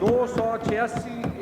286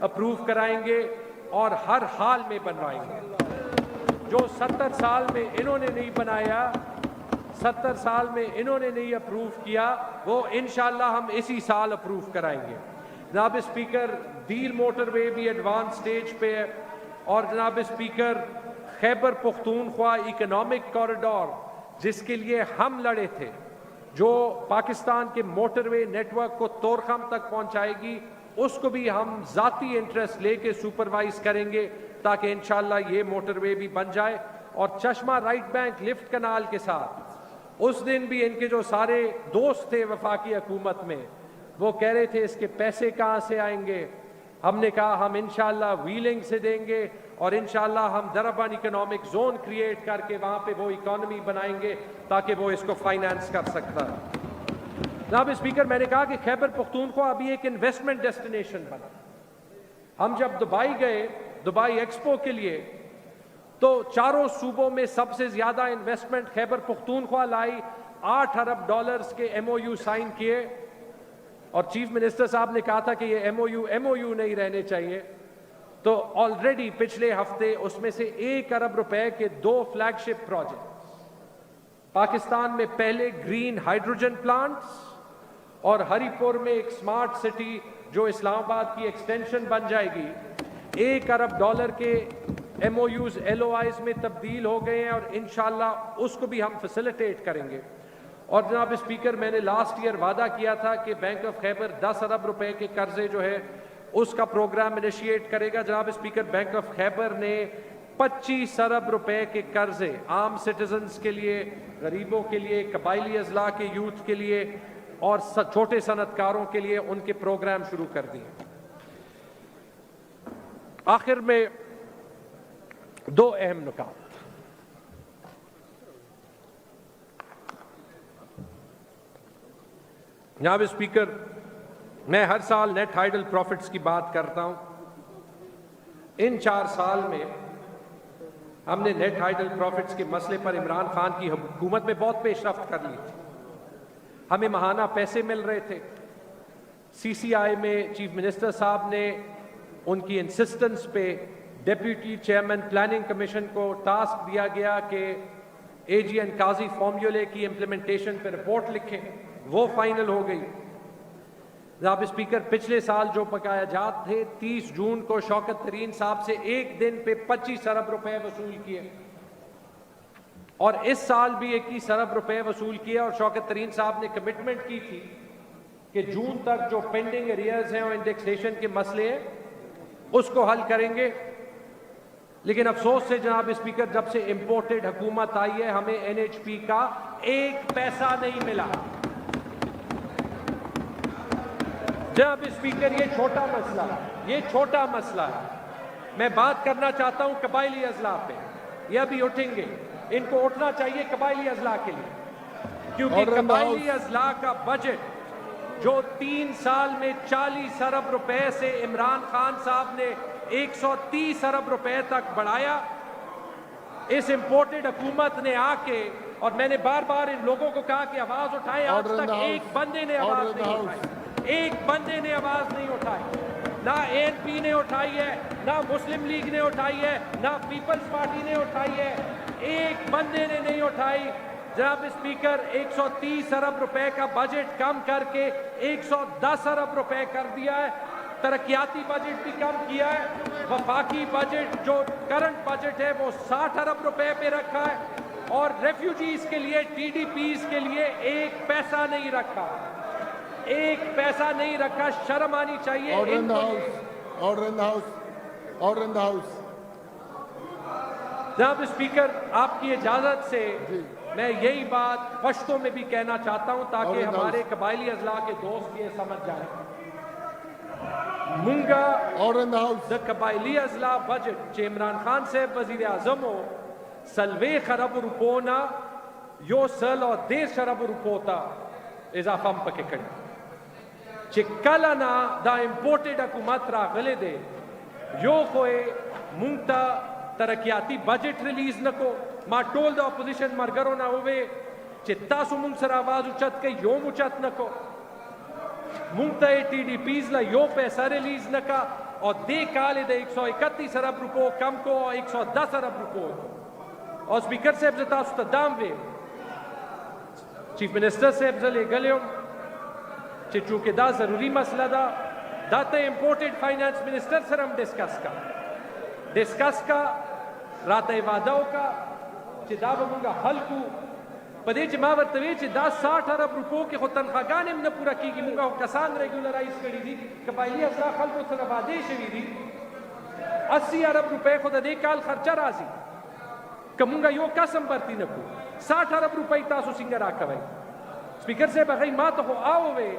approve کرائیں گے اور ہر حال میں بنوائیں گے. جو 70 سال میں انہوں نے نہیں بنایا، 70 سال میں انہوں نے نہیں اپروو کیا، وہ انشاءاللہ ہم اسی سال اپروو کرائیں گے. جناب اسپیکر، دیل موٹر وے بھی ایڈوانس سٹیج پہ ہے، اور جناب speaker Khyber Pakhtunkhwa economic corridor جس کے لیے ہم لڑے تھے، جو پاکستان کے موٹر وے نیٹ ورک کو طورخم تک پہنچائے گی، اس کو بھی ہم ذاتی انٹرسٹ لے کے سپروائز کریں گے تاکہ انشاءاللہ یہ موٹر وے بھی بن جائے. اور چشمہ رائٹ بینک لفٹ کنال کے ساتھ اس دن بھی ان کے جو سارے دوست تھے وفاقی حکومت میں، وہ کہہ رہے تھے اس کے پیسے کہاں سے آئیں گے. ہم نے کہا ہم انشاءاللہ ویلنگ سے دیں گے، اور انشاءاللہ ہم دربان اکنامک زون کریٹ کر کے وہاں پہ وہ اکانومی بنائیں گے تاکہ وہ اس کو فائنانس کر سکتا ہے. جناب اسپیکر، میں نے کہا کہ خیبر پختونخوا ابھی ایک انویسٹمنٹ ڈیسٹینیشن بنا. ہم جب دبئی گئے، دبئی ایکسپو کے لیے، تو چاروں صوبوں میں سب سے زیادہ انویسٹمنٹ خیبر پختونخوا لائی. 8 ارب ڈالرز کے ایم او یو سائن کیے، اور چیف منسٹر صاحب نے کہا تھا کہ یہ ایم او یو نہیں رہنے چاہیے. تو آلریڈی پچھلے ہفتے اس میں سے 1 ارب روپے کے 2 فلیگ شپ پروجیکٹ، پاکستان میں پہلے گرین ہائیڈروجن پلانٹس، اور ہری پور میں ایک سمارٹ سٹی جو اسلام آباد کی ایکسٹینشن بن جائے گی. 1 ارب ڈالر کے M O Us L O Is میں تبدیل ہو گئے ہیں، اور انشاءاللہ اس کو بھی ہم فیسیلیٹیٹ کریں گے. اور جناب اسپیکر، میں نے لاسٹ ایئر وعدہ کیا تھا کہ بینک آف خیبر 10 ارب روپے کے قرضے جو ہے اس کا پروگرام انیشیٹ کرے گا. جناب اسپیکر، بینک آف خیبر نے 25 ارب روپے کے قرضے عام سٹیزنز کے لیے، غریبوں کے لیے، قبائلی اضلاع کے یوتھ کے لیے اور چھوٹے صنعت کاروں کے لیے ان کے پروگرام شروع کر دیے. آخر میں 2 اہم نکات. جناب اسپیکر، میں ہر سال نیٹ ہائیڈل پروفٹس کی بات کرتا ہوں. ان 4 سال میں ہم نے نیٹ ہائیڈل پروفٹس کے مسئلے پر عمران خان کی حکومت میں بہت پیش رفت کر لی تھی. ہمیں ماہانہ پیسے مل رہے تھے. سی سی آئی میں چیف منسٹر صاحب نے ان کی انسسٹنس پہ ڈیپیوٹی چیئرمین پلاننگ کمیشن کو ٹاسک دیا گیا کہ اے جی این قاضی فارمولے کی امپلیمنٹیشن پہ رپورٹ لکھیں. وہ فائنل ہو گئی. جناب اسپیکر، پچھلے سال جو بقایا جات تھے 30 جون کو شوکت ترین صاحب سے ایک دن پہ 25 ارب روپے وصول کیے، اور اس سال بھی 21 ارب روپے وصول کیے. اور شوکت ترین صاحب نے کمٹمنٹ کی تھی کہ جون تک جو پینڈنگ ایریاز ہیں اور انڈیکسیشن کے مسئلے ہیں اس کو حل کریں گے. لیکن افسوس سے جناب اسپیکر، جب سے امپورٹڈ حکومت آئی ہے ہمیں این ایچ پی کا 1 پیسہ نہیں ملا. جناب اسپیکر، یہ چھوٹا مسئلہ ہے. میں بات کرنا چاہتا ہوں قبائلی اضلاع پہ. یہ ابھی اٹھیں گے، ان کو اٹھنا چاہیے قبائلی اضلاع کے لیے، کیونکہ قبائلی اضلاع کا بجٹ جو 3 سال میں 40 ارب روپے سے عمران خان صاحب نے 130 ارب روپے تک بڑھایا، اس امپورٹڈ حکومت نے آ کے، اور میں نے بار بار ان لوگوں کو کہا کہ آواز اٹھائیں، آج تک ایک بندے نے آواز نہیں اٹھائی. ایک بندے نے آواز نہیں اٹھائی. نہ اے این پی نے اٹھائی ہے، نہ مسلم لیگ نے اٹھائی ہے، نہ پیپلز پارٹی نے اٹھائی ہے. ایک بندے نے نہیں اٹھائی. جناب اسپیکر، 130 ارب روپے کا بجٹ کم کر کے 110 ارب روپے کر دیا ہے. ترقیاتی بجٹ بھی کم کیا ہے. وفاقی بجٹ جو کرنٹ بجٹ ہے وہ 60 ارب روپے پہ رکھا ہے، اور ریفیوجیز کے لیے، ٹی ڈی پیز کے لیے 1 پیسہ نہیں رکھا. 1 پیسہ نہیں رکھا. شرم آنی چاہیے. Order in the House. Order in the House. Order in the House. جناب اسپیکر، آپ کی اجازت سے میں یہی بات پشتوں میں بھی کہنا چاہتا ہوں تاکہ ہمارے قبائلی اضلاع کے دوست یہ سمجھ جائیں. مونگا دا قبائلی اضلاع بجٹ چه عمران خان صاحب وزیر اعظم ہو سلوے خرب روپونا یو سل اور 10 ارب روپو تا اضافہ پکے کڑی چه کلنا دا امپورٹڈ حکومت را غلے دے یو خوئے مونگتا ترقیاتی بجٹ ریلیز نکو. ما ٹول دا اپوزیشن مرگرو نہ ہوئے چه تاسو مونگ سر آواز اچت کے یوم اچت نکو. مونگتا ٹی ڈی پیز لا یو پیسہ ریلیز نکا. اور دے کالے دے 131 ارب روپو کم کو اور 110 ارب روپو اور سپیکر صاحب زتا استدام وے چیف منسٹر صاحب زلے گلیوم چی چونکہ دا ضروری مسئلہ دا تا امپورٹڈ فائنانس منسٹر سر ہم ڈسکس کا رات وعدہو کا چی دا بمونگا حل کو پدے چی ما ورطوے چی دا 60 ارب روپو کے خود تنخواگان ہم نہ پورا کی گی مونگا کسان ریگولرائز کری دی قبائلی اصلاح خلق و سر وعدے شوی دی 80 ارب روپے خود دے کال خرچہ رازی کمونگا یو قسم برتی نکو 60 ارب روپے تاسو سنگر آکا بھائی سپیکر سے بغیر ما تو آو وے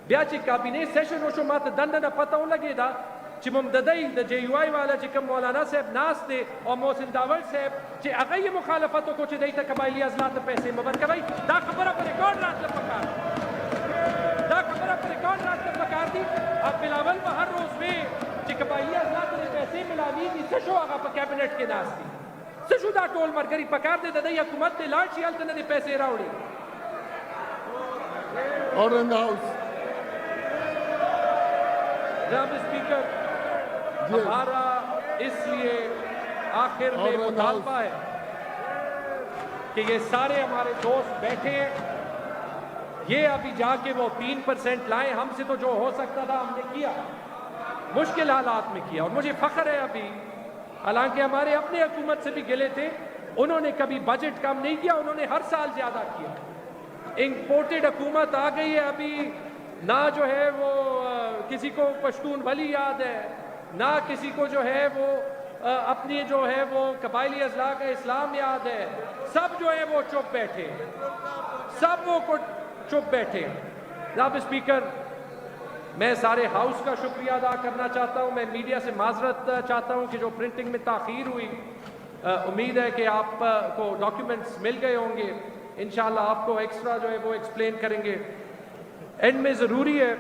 بیا چی کابینی سیشن ہوشو ما تا دندنا پتہ ہو لگے دا چی ممددائی دا جے یو آئی والا چی کم مولانا صاحب ناس دے اور محسن داول صاحب چی اگئی مخالفتوں کو چی دیتا قبائلی ازلات پیسے مبر کا بھائی دا خبرہ پر ریکارڈ رات لپکار دا خبرہ پر ریکارڈ رات لپکار دی اب بلاول با ہر روز میں چی قبائلی ازلات دے پیسے ملاوی دی سشو آگا پا کیبنٹ کے ناس دی سشو دا ٹول مرگری پکار دے دا دی حکومت دے لانچ یالتنے دے پیسے راوڑی Order in the House. جناب اسپیکر ہمارا اس لیے آخر میں مطالبہ ہے کہ یہ سارے ہمارے دوست بیٹھے ہیں یہ ابھی جا کے وہ 3% لائیں ہم سے تو جو ہو سکتا تھا ہم نے کیا مشکل حالات میں کیا اور مجھے فخر ہے ابھی حالانکہ ہمارے اپنے حکومت سے بھی گلے تھے انہوں نے کبھی بجٹ کم نہیں کیا انہوں نے ہر سال زیادہ کیا امپورٹڈ حکومت آ گئی ہے ابھی نہ جو ہے وہ کسی کو پشتون ولی یاد ہے نہ کسی کو جو ہے وہ اپنی جو ہے وہ قبائلی اضلاع کا اسلام یاد ہے سب جو ہے وہ چپ بیٹھے سب وہ چپ بیٹھے جناب اسپیکر میں سارے ہاؤس کا شکریہ ادا کرنا چاہتا ہوں میں میڈیا سے معذرت چاہتا ہوں کہ جو پرنٹنگ میں تاخیر ہوئی امید ہے کہ آپ کو ڈاکیومنٹس مل گئے ہوں گے انشاءاللہ آپ کو ایکسٹرا جو ہے وہ ایکسپلین کریں گے اینڈ میں ضروری ہے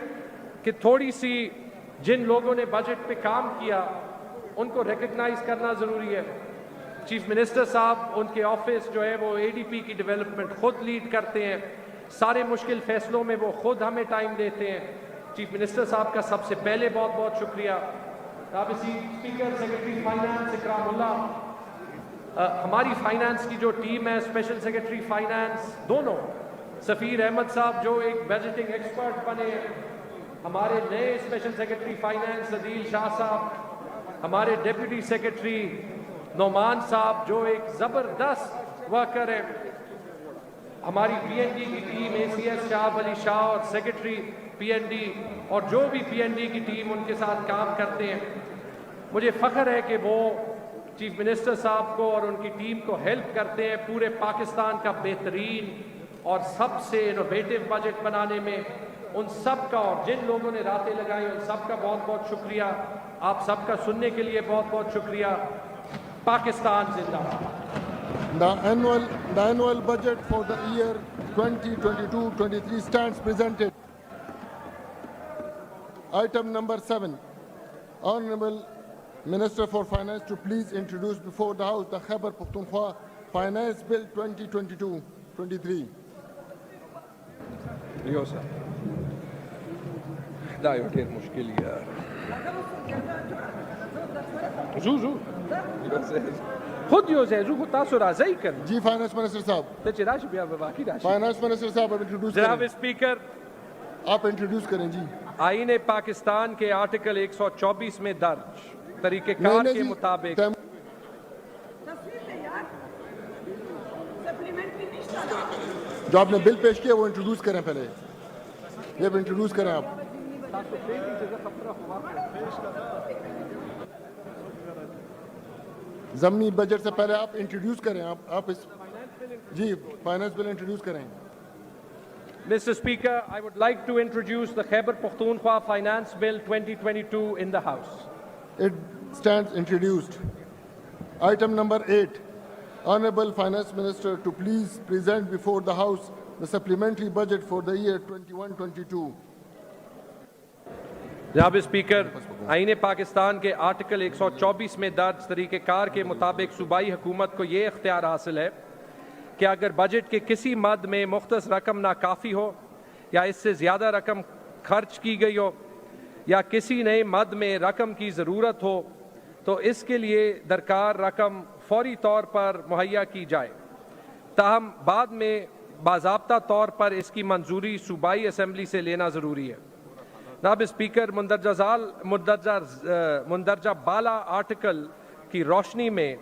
کہ تھوڑی سی جن لوگوں نے بجٹ پہ کام کیا ان کو ریکگنائز کرنا ضروری ہے چیف منسٹر صاحب ان کے آفس جو ہے وہ ADP کی ڈیولپمنٹ خود لیڈ کرتے ہیں سارے مشکل فیصلوں میں وہ خود ہمیں ٹائم دیتے ہیں چیف منسٹر صاحب کا سب سے پہلے بہت بہت شکریہ اسپیکر سیکرٹری فائنانس اکرام اللہ ہماری فائنانس کی جو ٹیم ہے اسپیشل سیکرٹری فائنانس دونوں سفیر احمد صاحب جو ایک بجٹنگ ایکسپرٹ بنے ہمارے نئے اسپیشل سیکرٹری فائنانس عدیل شاہ صاحب ہمارے ڈیپٹی سیکرٹری نعمان صاحب جو ایک زبردست ورکر ہے ہماری PND کی ٹیم ACS شاہ علی شاہ اور سیکرٹری PND اور جو بھی PND کی ٹیم ان کے ساتھ کام کرتے ہیں مجھے فخر ہے کہ وہ چیف منسٹر صاحب کو اور ان کی ٹیم کو ہیلپ کرتے ہیں پورے پاکستان کا بہترین اور سب سے انوویٹو بجٹ بنانے میں ان سب کا اور جن لوگوں نے راتیں لگائیں ان سب کا بہت بہت شکریہ آپ سب کا سننے کے لیے بہت بہت شکریہ پاکستان زندہ The annual budget for the year 2022-23 stands presented. Item number 7. Honorable Minister for Finance to please introduce before the House the Khyber Pakhtunkhwa Finance Bill 2022-23. Yo sir. Da yo ډېر مشکل یار. زو. خود یو زو کو تاسو راځي کړ. جی فائنانس منسٹر صاحب. ته چې راشي بیا به باقی راشي. فائنانس منسٹر صاحب انٹروڈیوس کریں. جناب اسپیکر آپ انٹروڈیوس کریں جی. آئین پاکستان کے آرٹیکل 124 میں درج طریقہ کار کے مطابق جو آپ نے بل پیش کیا وہ انٹروڈیوس کریں پہلے. یہ بھی انٹروڈیوس کریں آپ. ضمنی بجٹ سے پہلے آپ انٹروڈیوس کریں. آپ اس جی فائنانس بل انٹروڈیوس کریں. Mr. Speaker, I would like to introduce the Khyber Pakhtunkhwa Finance Bill 2022 in the House. It stands introduced. Item number 8. Honorable Finance Minister to please present before the House the supplementary budget for the year 21-22. جناب speaker آئین پاکستان کے article 124 میں درج طریقہ کار کے مطابق صوبائی حکومت کو یہ اختیار حاصل ہے کہ اگر بجٹ کے کسی مد میں مختص رقم ناکافی ہو یا اس سے زیادہ رقم خرچ کی گئی ہو یا کسی نئے مد میں رقم کی ضرورت ہو تو اس کے لیے درکار رقم فوری طور پر مہیا کی جائے، تاہم بعد میں باضابطہ طور پر اس کی منظوری صوبائی اسمبلی سے لینا ضروری ہے۔ جناب اسپیکر، مندرجہ بالا آرٹیکل کی روشنی میں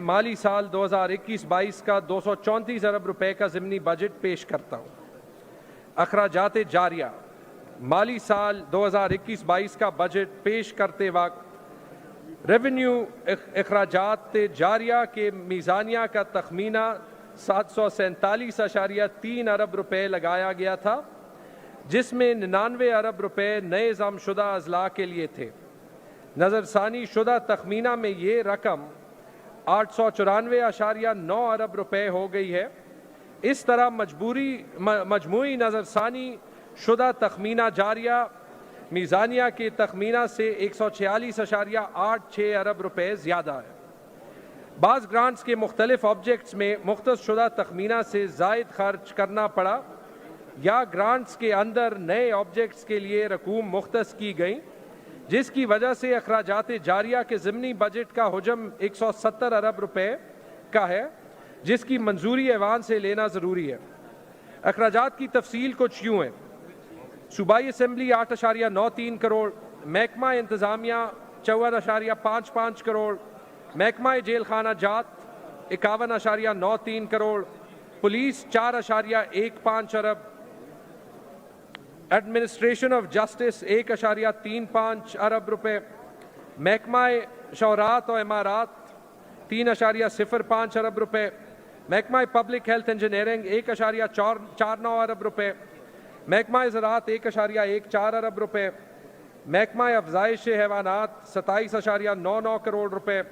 مالی سال 2021-22 کا 234 ارب روپے کا ضمنی بجٹ پیش کرتا ہوں۔ اخراجات جاریہ: مالی سال 2021-22 کا بجٹ پیش کرتے وقت ریونیو اخراجات جاریہ کے میزانیہ کا تخمینہ 747.3 ارب روپے لگایا گیا تھا، جس میں 99 ارب روپے نئے ضم شدہ اضلاع کے لیے تھے۔ نظر ثانی شدہ تخمینہ میں یہ رقم 894.9 ارب روپے ہو گئی ہے۔ اس طرح مجموعی نظر ثانی شدہ تخمینہ جاریہ میزانیہ کے تخمینہ سے 146.86 ارب روپے زیادہ ہے۔ بعض گرانٹس کے مختلف آبجیکٹس میں مختص شدہ تخمینہ سے زائد خرچ کرنا پڑا یا گرانٹس کے اندر نئے آبجیکٹس کے لیے رقوم مختص کی گئیں، جس کی وجہ سے اخراجات جاریہ کے ضمنی بجٹ کا حجم 170 ارب روپے کا ہے، جس کی منظوری ایوان سے لینا ضروری ہے۔ اخراجات کی تفصیل کچھ یوں ہے: صوبائی اسمبلی 8.93 کروڑ، محکمہ انتظامیہ 54.55 کروڑ، محکمہ جیل خانہ جات 51.93 crore, police 4.15 Arab, administration of justice 1.35 ارب روپے، محکمہ شعرات و امارات 3.05 ارب روپے، محکمہ پبلک ہیلتھ انجینئرنگ 1.49 ارب روپے، محکمہ زراعت 1.14 ارب روپے، محکمہ افزائش حیوانات 27.99 کروڑ روپے،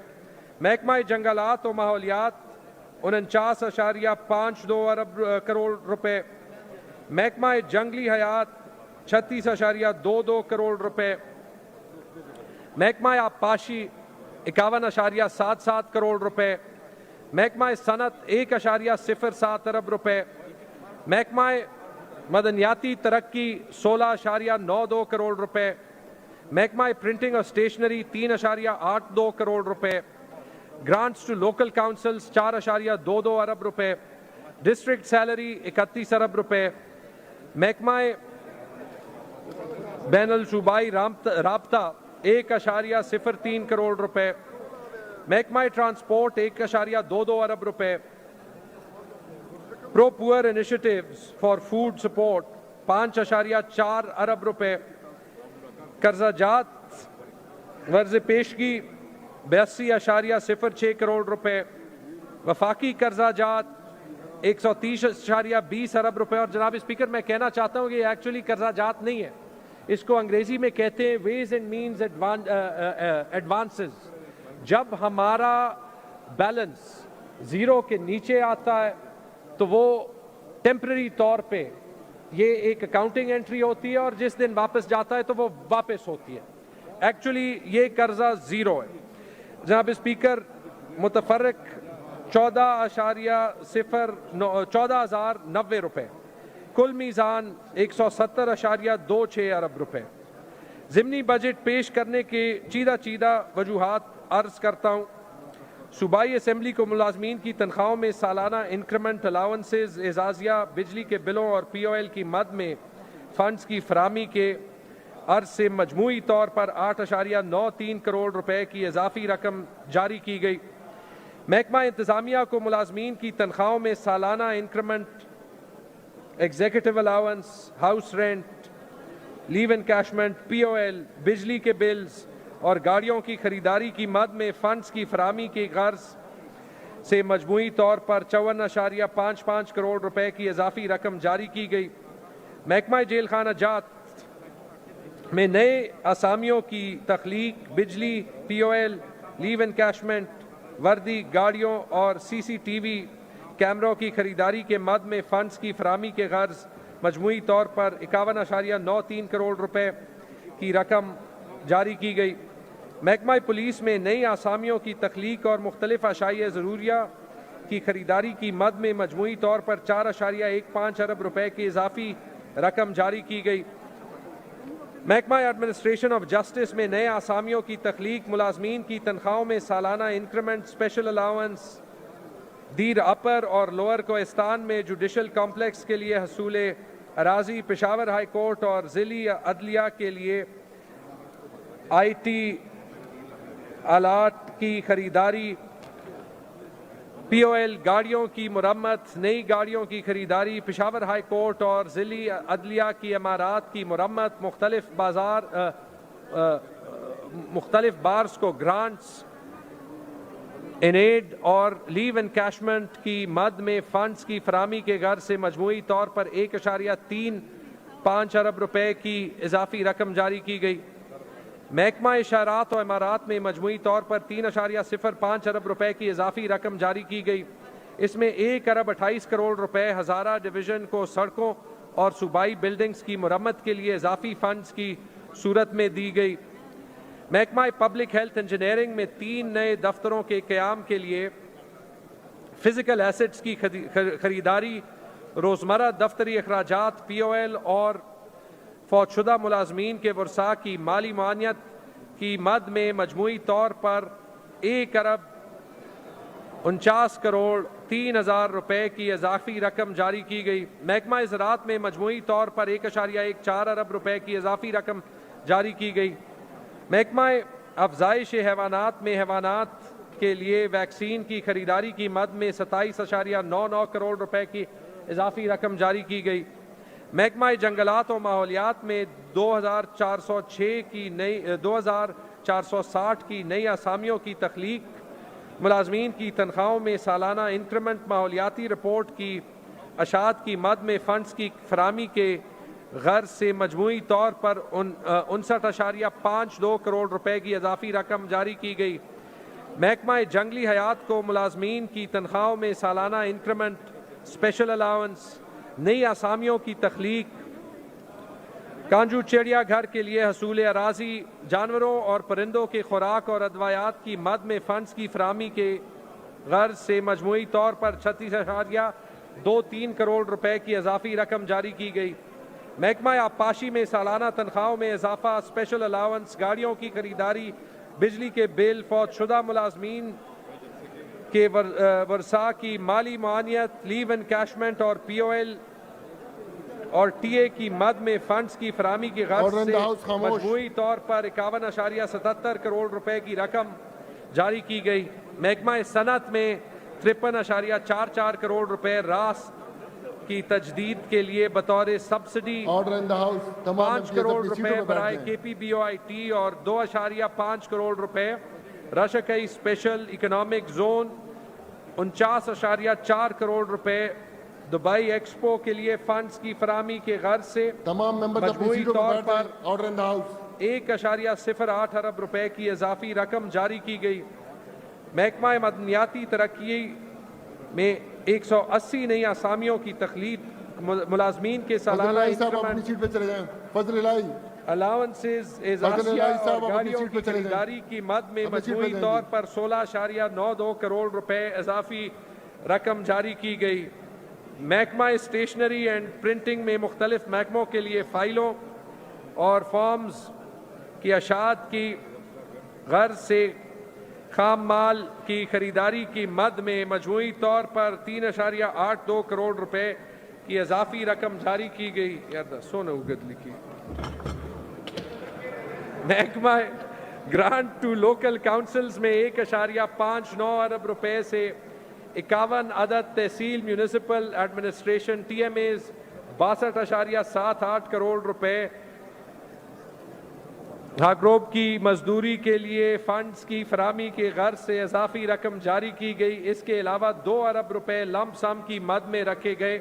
محکمہ جنگلات و ماحولیات 49.52 ارب کروڑ روپے، محکمہ جنگلی حیات 36.22 کروڑ روپے، محکمہ آبپاشی 51.77 کروڑ روپے، محکمہ صنعت 1.07 ارب روپے، محکمہ مدنیاتی ترقی 16.92 کروڑ روپے، محکمہ پرنٹنگ اور اسٹیشنری 3.82 کروڑ روپے، گرانٹس ٹو لوکل کاؤنسلز 4.22 ارب روپے، ڈسٹرکٹ سیلری 31 ارب روپے، محکمہ بین الصوبائی رابطہ 1.03 کروڑ روپے، محکمہ ٹرانسپورٹ 1.22 ارب روپے، پرو پور انیشیٹیوز فار فوڈ سپورٹ 5.4 ارب روپے، قرضہ جات ورز پیشگی 82.06 کروڑ روپے، وفاقی قرضہ جات 130.20 ارب روپے۔ اور جناب اسپیکر، میں کہنا چاہتا ہوں کہ یہ ایکچولی قرضہ جات نہیں ہے، اس کو انگریزی میں کہتے ہیں ویز اینڈ مینز ایڈوانسز۔ جب ہمارا بیلنس زیرو کے نیچے آتا ہے تو وہ ٹیمپرری طور پہ یہ ایک اکاؤنٹنگ انٹری ہوتی ہے، اور جس دن واپس جاتا ہے تو وہ واپس ہوتی ہے۔ ایکچولی یہ قرضہ زیرو ہے۔ جناب اسپیکر، متفرق 14,090 روپے، کل میزان 170.26 ارب روپے۔ ضمنی بجٹ پیش کرنے کے چیدہ وجوہات عرض کرتا ہوں۔ صوبائی اسمبلی کو ملازمین کی تنخواہوں میں سالانہ انکریمنٹ، الاؤنسز، اعزازیہ، بجلی کے بلوں اور پی او ایل کی مد میں فنڈز کی فراہمی کے عرض سے مجموعی طور پر 8.93 کروڑ روپے کی اضافی رقم جاری کی گئی۔ محکمہ انتظامیہ کو ملازمین کی تنخواہوں میں سالانہ increment, executive allowance, house rent, leave encashment, P O L, بجلی کے بلز اور گاڑیوں کی خریداری کی مد میں فنڈز کی فراہمی کی غرض سے مجموعی طور پر 54.55 کروڑ روپے کی اضافی رقم جاری کی گئی۔ محکمہ جیل خانہ جات میں نئے اسامیوں کی تخلیق، بجلی، پی او ایل، لیو انکیشمنٹ، وردی، گاڑیوں اور سی سی ٹی وی کیمروں کی خریداری کے مد میں فنڈز کی فراہمی کے غرض مجموعی طور پر 51.93 کروڑ روپے کی رقم جاری کی گئی۔ محکمہ پولیس میں نئی آسامیوں کی تخلیق اور مختلف اشیاء ضروریہ کی خریداری کی مد میں مجموعی طور پر 4.15 ارب روپے کی اضافی رقم جاری کی گئی۔ محکمہ ایڈمنسٹریشن آف جسٹس میں نئے آسامیوں کی تخلیق، ملازمین کی تنخواہوں میں سالانہ انکریمنٹ، اسپیشل الاؤنس، دیر اپر اور لوئر کوہستان میں جوڈیشل کمپلیکس کے لیے حصول اراضی، پشاور ہائی کورٹ اور ضلعی عدلیہ کے لیے آئی ٹی آلات کی خریداری، پی او ایل گاڑیوں کی مرمت، نئی گاڑیوں کی خریداری، پشاور ہائی کورٹ اور ضلعی عدلیہ کی عمارات کی مرمت، مختلف بارز کو گرانٹس، انیڈ اور لیو انکیشمنٹ کی مد میں فنڈز کی فراہمی کے غرض سے مجموعی طور پر 1.35 ارب روپے کی اضافی رقم جاری کی گئی۔ محکمہ اشارات و عمارات میں مجموعی طور پر 3.05 ارب روپے کی اضافی رقم جاری کی گئی۔ اس میں 1 ارب 28 کروڑ روپے ہزارہ ڈویژن کو سڑکوں اور صوبائی بلڈنگز کی مرمت کے لیے اضافی فنڈز کی صورت میں دی گئی۔ محکمہ پبلک ہیلتھ انجینئرنگ میں 3 نئے دفتروں کے قیام کے لیے فزیکل ایسٹس کی خریداری، روزمرہ دفتری اخراجات، پی او ایل اور فوت شدہ ملازمین کے ورثاء کی مالی معاونت کی مد میں مجموعی طور پر 1 ارب 49 کروڑ 3 ہزار روپے کی اضافی رقم جاری کی گئی۔ محکمہ زراعت میں مجموعی طور پر 1.14 ارب روپے کی اضافی رقم جاری کی گئی۔ محکمہ افزائش حیوانات میں حیوانات کے لیے ویکسین کی خریداری کی مد میں 27.99 کروڑ روپے کی اضافی رقم جاری کی گئی۔ محکمہ جنگلات و ماحولیات میں 2460 کی نئی آسامیوں کی تخلیق، ملازمین کی تنخواہوں میں سالانہ انکریمنٹ، ماحولیاتی رپورٹ کی اشاعت کی مد میں فنڈز کی فراہمی کے غرض سے مجموعی طور پر 59.52 کروڑ روپے کی اضافی رقم جاری کی گئی۔ محکمہ جنگلی حیات کو ملازمین کی تنخواہوں میں سالانہ انکریمنٹ، اسپیشل الاؤنس، نئی آسامیوں کی تخلیق، کانجو چڑیا گھر کے لیے حصول اراضی، جانوروں اور پرندوں کے خوراک اور ادویات کی مد میں فنڈز کی فراہمی کے غرض سے مجموعی طور پر 36.23 کروڑ روپے کی اضافی رقم جاری کی گئی۔ محکمہ آبپاشی میں سالانہ تنخواہوں میں اضافہ، اسپیشل الاؤنس، گاڑیوں کی خریداری، بجلی کے بل، فوت شدہ ملازمین کے ورثاء کی مالی معاونت، لیو انکیشمنٹ اور پی او ایل اور ٹی اے کی مد میں فنڈز کی فراہمی کی غرض سے مجموعی طور پر 51.77 کروڑ روپے کی رقم جاری کی گئی۔ محکمہ صنعت میں 53.44 کروڑ روپے راس کی تجدید کے لیے بطور سبسڈی 5 کروڑ روپے برائے کے پی بی او آئی ٹی اور 2.5 کروڑ روپے رشکئی اسپیشل اکنامک زون، 49.4 کروڑ روپے دبئی ایکسپو کے لیے فنڈز کی فراہمی کے غرض سے مجموعی طور پر 1.08 ارب روپے کی اضافی رقم جاری کی گئی۔ محکمہ معدنیاتی ترقی میں 180 نئی آسامیوں کی تخلیق، ملازمین کے سالانہ الاؤنسز، اضافیہ اور گاڑیوں کی خریداری کی مد میں مجموعی طور پر 16.92 کروڑ روپے اضافی رقم جاری کی گئی۔ محکمہ اسٹیشنری اینڈ پرنٹنگ میں مختلف محکموں کے لیے فائلوں اور فارمز کی اشاعت کی غرض سے خام مال کی خریداری کی مد میں مجموعی طور پر 3.82 کروڑ روپے کی اضافی رقم جاری کی گئی۔ محکمہ گرانٹ ٹو لوکل کاؤنسلز میں 1.59 ارب روپے سے 51 عدد تحصیل municipal administration T M As 62.78 crore روپے ہاگروب کی مزدوری کے لیے فنڈز کی فراہمی کے غرض سے اضافی رقم جاری کی گئی۔ اس کے علاوہ 2 ارب روپے لمپ سم کی مد میں رکھے گئے۔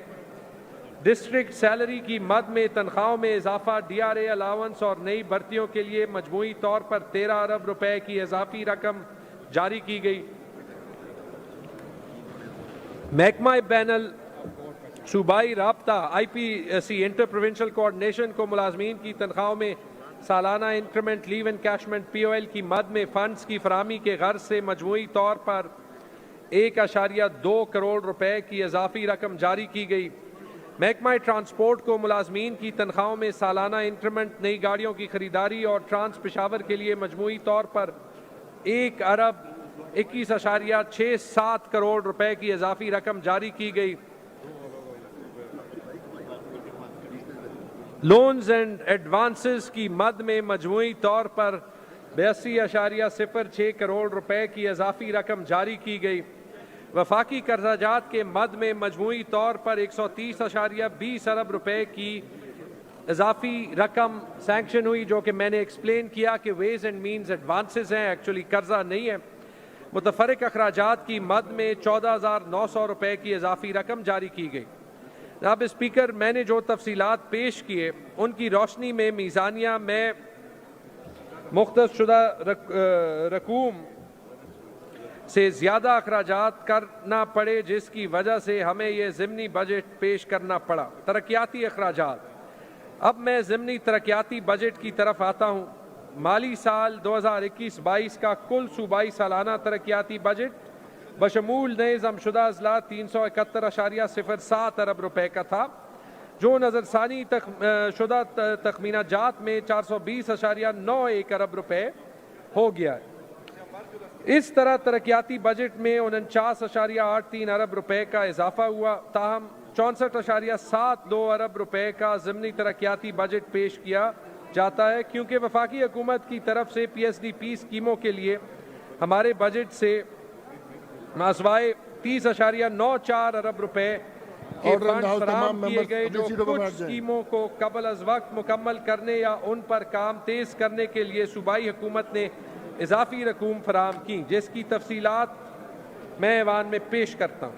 ڈسٹرکٹ سیلری کی مد میں تنخواہوں میں اضافہ، ڈی آر اے الاؤنس اور نئی بھرتیوں کے لیے مجموعی طور پر 13 ارب روپے کی اضافی رقم جاری کی گئی۔ محکمہ بین صوبائی رابطہ آئی پی سی انٹر پروونشل کوآرڈینیشن کو ملازمین کی تنخواہوں میں سالانہ انکریمنٹ، لیو انکیشمنٹ، پی او ایل کی مد میں فنڈز کی فراہمی کے غرض سے مجموعی طور پر 1.2 کروڑ روپے کی اضافی رقم جاری کی گئی۔ محکمہ ٹرانسپورٹ کو ملازمین کی تنخواہوں میں سالانہ انکریمنٹ، نئی گاڑیوں کی خریداری اور ٹرانس پشاور کے لیے مجموعی طور پر 1,21.67 کروڑ روپے کی اضافی رقم جاری کی گئی۔ لونز اینڈ ایڈوانسز کی مد میں مجموعی طور پر 82.06 کروڑ روپے کی اضافی رقم جاری کی گئی۔ وفاقی قرضہ جات کے مد میں مجموعی طور پر 130.20 ارب روپے کی اضافی رقم سینکشن ہوئی، جو کہ میں نے ایکسپلین کیا کہ ویز اینڈ مینز ایڈوانسز ہیں، ایکچولی قرضہ نہیں ہے۔ متفرق اخراجات کی مد میں 14,900 روپے کی اضافی رقم جاری کی گئی۔ جناب اسپیکر، میں نے جو تفصیلات پیش کیے ان کی روشنی میں میزانیہ میں مختص شدہ رقوم سے زیادہ اخراجات کرنا پڑے، جس کی وجہ سے ہمیں یہ ضمنی بجٹ پیش کرنا پڑا۔ ترقیاتی اخراجات۔ اب میں ضمنی ترقیاتی بجٹ کی طرف آتا ہوں۔ مالی سال 2021-22 کا کل صوبائی سالانہ ترقیاتی بجٹ بشمول نئے ضم شدہ اضلاع 371.07 ارب روپے کا تھا، جو نظر ثانی شدہ تخمینہ جات میں 420.91 ارب روپے ہو گیا ہے۔ اس طرح ترقیاتی بجٹ میں 49.83 ارب روپے کا اضافہ ہوا، تاہم 64.72 ارب روپے کا ضمنی ترقیاتی بجٹ پیش کیا جاتا ہے، کیونکہ وفاقی حکومت کی طرف سے PSDP اسکیموں کے لیے ہمارے بجٹ سے ماسوائے 30.94 ارب روپے کے فنڈ فراہم کیے گئے، جو کچھ اسکیموں کو قبل از وقت مکمل کرنے یا ان پر کام تیز کرنے کے لیے صوبائی حکومت نے اضافی رقوم فراہم کی، جس کی تفصیلات میں ایوان میں پیش کرتا ہوں۔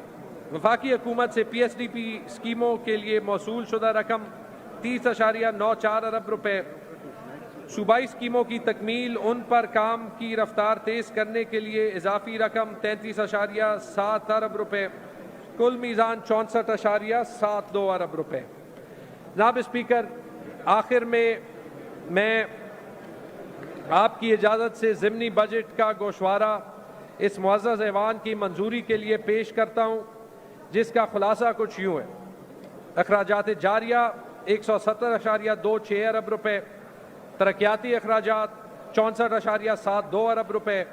وفاقی حکومت سے PSDP اسکیموں کے لیے موصول شدہ رقم 30.94 ارب روپے، صوبائی اسکیموں کی تکمیل، ان پر کام کی رفتار تیز کرنے کے لیے اضافی رقم 33.7 ارب روپے، کل میزان 64.72 ارب روپے۔ جناب اسپیکر، آخر میں آپ کی اجازت سے ضمنی بجٹ کا گوشوارہ اس معزز ایوان کی منظوری کے لیے پیش کرتا ہوں، جس کا خلاصہ کچھ یوں ہے۔ اخراجات جاریہ 170.26 ارب روپے، ترقیاتی اخراجات 64.72 ارب روپے،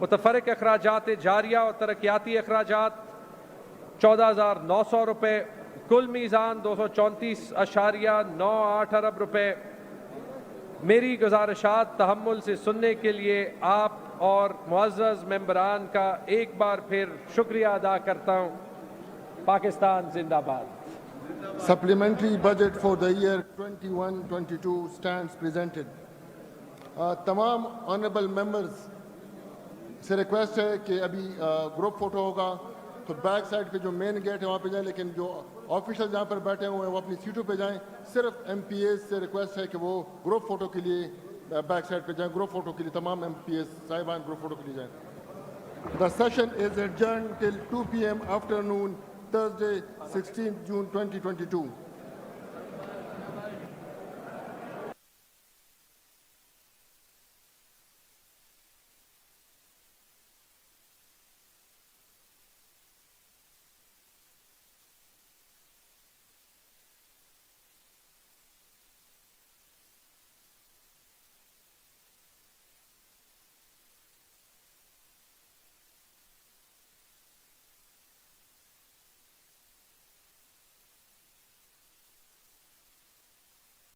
متفرق اخراجات جاریہ اور ترقیاتی اخراجات 14,900 روپے، کل میزان 234.98 ارب روپے۔ میری گزارشات تحمل سے سننے کے لیے آپ اور معزز ممبران کا ایک بار پھر شکریہ ادا کرتا ہوں۔ پاکستان زندہ باد۔ Supplementary budget for the year 21-22 stands presented. تمام honorable members سے ریکویسٹ ہے کہ ابھی گروپ فوٹو ہوگا تو بیک سائڈ پہ جو مین گیٹ ہے وہاں پہ جائیں، لیکن جو آفیشل جہاں پر بیٹھے ہوئے ہیں وہ اپنی سیٹوں پہ جائیں۔ صرف MPAs سے ریکویسٹ ہے کہ وہ گروپ فوٹو کے لیے بیک سائڈ پہ جائیں، گروپ فوٹو کے لیے تمام MPAs صاحبان گروپ فوٹو کے لیے جائیں۔ The session is adjourned till 2 p.m. afternoon, Thursday, 16 June 2022.